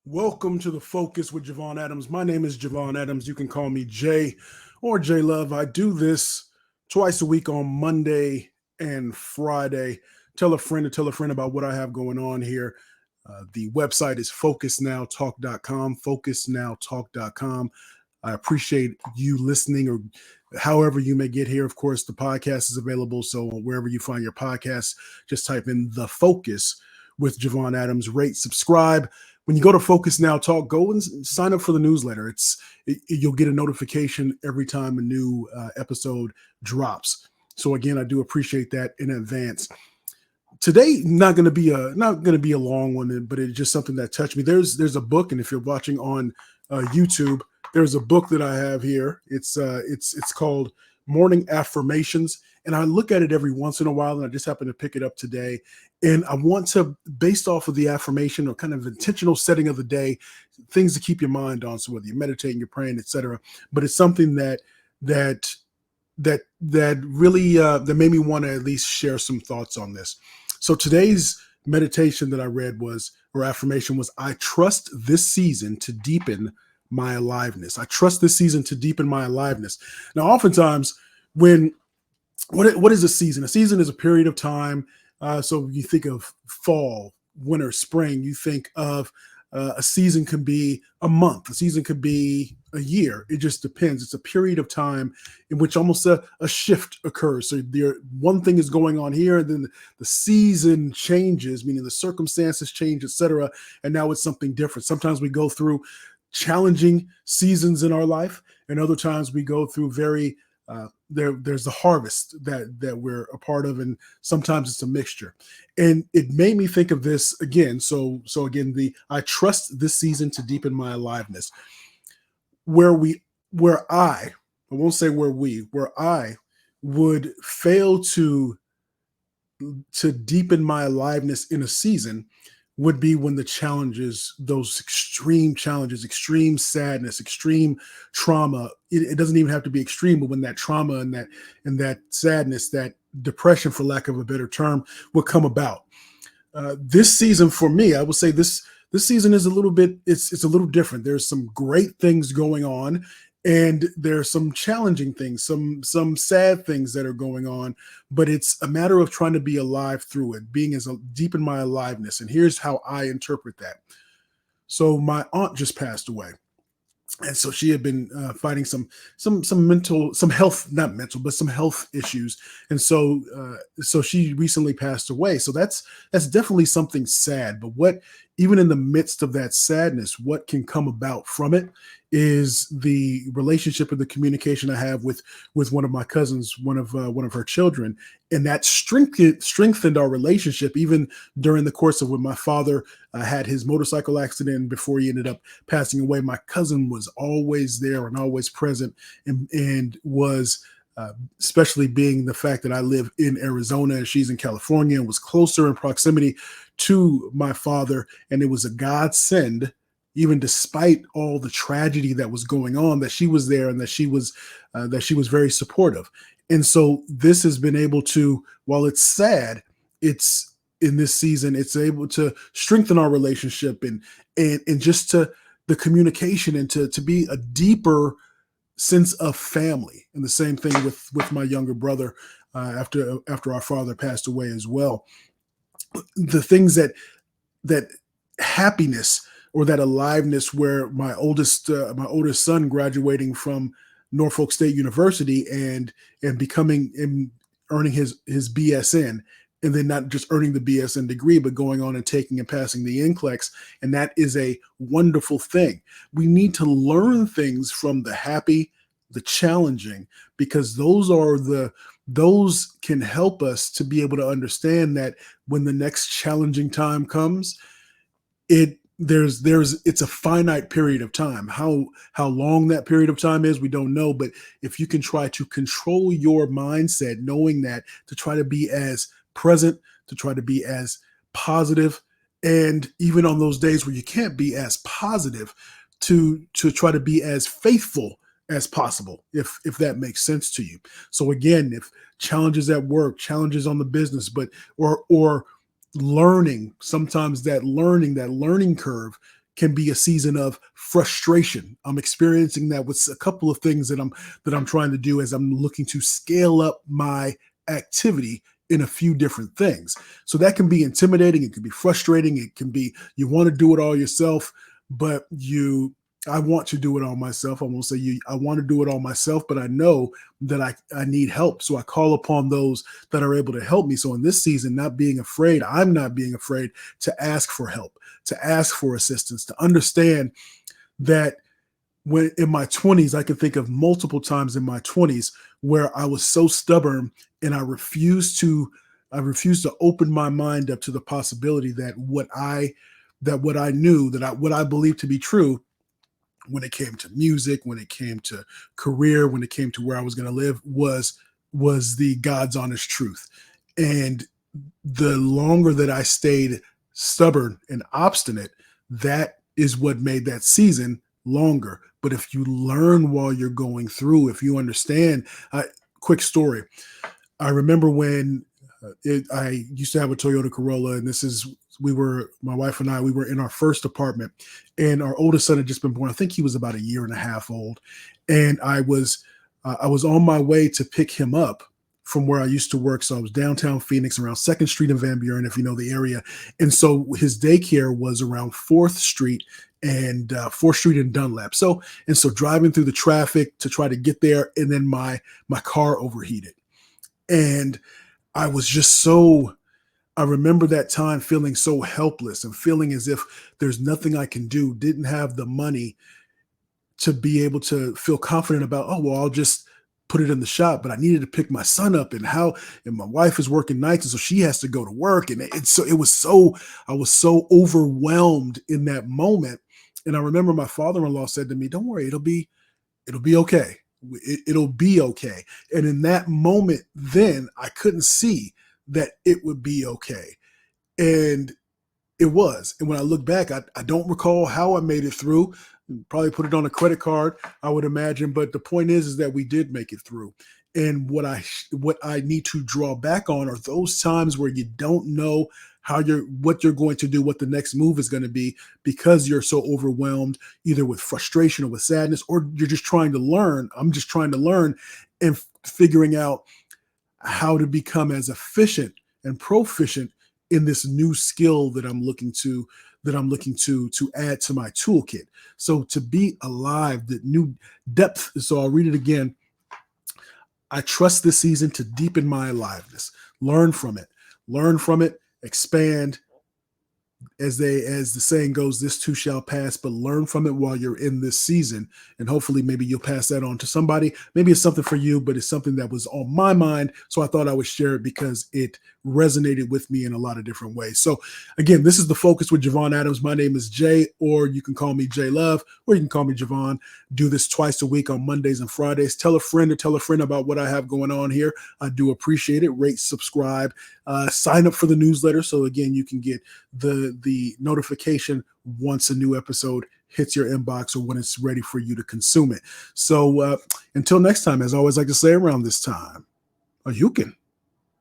Welcome to the Focus with Javon Adams. My name is Javon Adams. You can call me Jay or J Love. I do this twice a week on Monday and Friday. Tell a friend to tell a friend about what I have going on here. The website is focusnowtalk.com, focusnowtalk.com. I appreciate you listening or however you may get here. Of course, the podcast is available. So wherever you find your podcast, just type in The Focus with Javon Adams. Rate, subscribe. When you go to Focus Now Talk, go and sign up for the newsletter. You'll get a notification every time a new episode drops. So again, I do appreciate that in advance. Today, not going to be a long one, but it's just something that touched me. There's a book, and if you're watching on YouTube, there's a book that I have here. It's called Morning Affirmations, and I look at it every once in a while, and I just happened to pick it up today. And I want to, based off of the affirmation or kind of intentional setting of the day, things to keep your mind on. So whether you're meditating, you're praying, etc. But it's something that really that made me want to at least share some thoughts on this. So today's meditation that I read or affirmation was, I trust this season to deepen my aliveness. I trust this season to deepen my aliveness. Now, oftentimes when what is a season? A season is a period of time. So you think of fall, winter, spring, you think of a season can be a month, a season could be a year. It just depends. It's a period of time in which almost a shift occurs. So one thing is going on here, and then the season changes, meaning the circumstances change, etc. And now it's something different. Sometimes we go through challenging seasons in our life, and other times we go through very there's the harvest that we're a part of, and sometimes it's a mixture. And it made me think of this again. So again, I trust this season to deepen my aliveness. Where I won't say where I would fail to deepen my aliveness in a season would be when the challenges, those extreme challenges, extreme sadness, extreme trauma, it doesn't even have to be extreme, but when that trauma and that sadness, that depression, for lack of a better term, will come about. This season for me, I would say this season is a little bit, it's a little different. There's some great things going on, and there's some challenging things, some sad things that are going on, but it's a matter of trying to be alive through it, being as deep in my aliveness. And here's how I interpret that. So my aunt just passed away. And so she had been fighting some health, not mental, but some health issues. And so she recently passed away. So that's definitely something sad. But even in the midst of that sadness, what can come about from it is the relationship and the communication I have with one of my cousins, one of her children, and that strengthened our relationship even during the course of when my father had his motorcycle accident. Before he ended up passing away, my cousin was always there and always present, and was especially being the fact that I live in Arizona and she's in California, and was closer in proximity to my father, and it was a godsend, even despite all the tragedy that was going on, that she was there and that she was very supportive. And so this has been able to, while it's sad, it's in this season, it's able to strengthen our relationship and just to the communication, and to be a deeper sense of family. And the same thing with my younger brother after our father passed away as well. The things that happiness or that aliveness, where my oldest son graduating from Norfolk State University and becoming and earning his BSN, and then not just earning the BSN degree, but going on and taking and passing the NCLEX. And that is a wonderful thing. We need to learn things from the happy, the challenging, because those can help us to be able to understand that when the next challenging time comes, it's a finite period of time. How long that period of time is, we don't know. But if you can try to control your mindset, knowing that, to try to be as present, to try to be as positive, and even on those days where you can't be as positive, to try to be as faithful as possible, if that makes sense to you. So again, if challenges at work, challenges on the business, but or learning, sometimes that learning curve can be a season of frustration. I'm experiencing that with a couple of things that I'm trying to do as I'm looking to scale up my activity in a few different things. So that can be intimidating, it can be frustrating, it can be you want to do it all yourself, but I want to do it all myself. I won't say I want to do it all myself, but I know that I need help. So I call upon those that are able to help me. So in this season, I'm not being afraid to ask for help, to ask for assistance, to understand that when in my 20s, I can think of multiple times in my 20s where I was so stubborn and I refused to open my mind up to the possibility that what I knew, what I believed to be true when it came to music, when it came to career, when it came to where I was going to live was the God's honest truth. And the longer that I stayed stubborn and obstinate, that is what made that season longer. But if you learn while you're going through, if you understand, quick story. I remember when I used to have a Toyota Corolla, and my wife and I, we were in our first apartment, and our oldest son had just been born. I think he was about a year and a half old, and I was on my way to pick him up from where I used to work. So I was downtown Phoenix, around Second Street and Van Buren, if you know the area, and so his daycare was around Fourth Street and Fourth Street and Dunlap. So driving through the traffic to try to get there, and then my car overheated, and I was just so I remember that time feeling so helpless and feeling as if there's nothing I can do, didn't have the money to be able to feel confident about, oh, well, I'll just put it in the shop. But I needed to pick my son up, and my wife is working nights, and so she has to go to work. And I was so overwhelmed in that moment. And I remember my father-in-law said to me, don't worry, it'll be okay. It'll be okay. And in that moment, then I couldn't see that it would be okay. And it was. And when I look back, I don't recall how I made it through. Probably put it on a credit card, I would imagine. But the point is that we did make it through. And what I need to draw back on are those times where you don't know what you're going to do, what the next move is going to be, because you're so overwhelmed, either with frustration or with sadness, or you're just trying to learn. I'm just trying to learn and figuring out how to become as efficient and proficient in this new skill that I'm looking to add to my toolkit. So to be alive, the new depth. So I'll read it again. I trust this season to deepen my aliveness. Learn from it, expand. As the saying goes, this too shall pass, but learn from it while you're in this season. And hopefully maybe you'll pass that on to somebody. Maybe it's something for you, but it's something that was on my mind. So I thought I would share it because it resonated with me in a lot of different ways. So again, this is The Focus with Javon Adams. My name is Jay, or you can call me Jay Love, or you can call me Javon. Do this twice a week on Mondays and Fridays. Tell a friend about what I have going on here. I do appreciate it. Rate, subscribe, sign up for the newsletter. So again, you can get the notification once a new episode hits your inbox or when it's ready for you to consume it. So until next time, as I always like to say around this time, you can.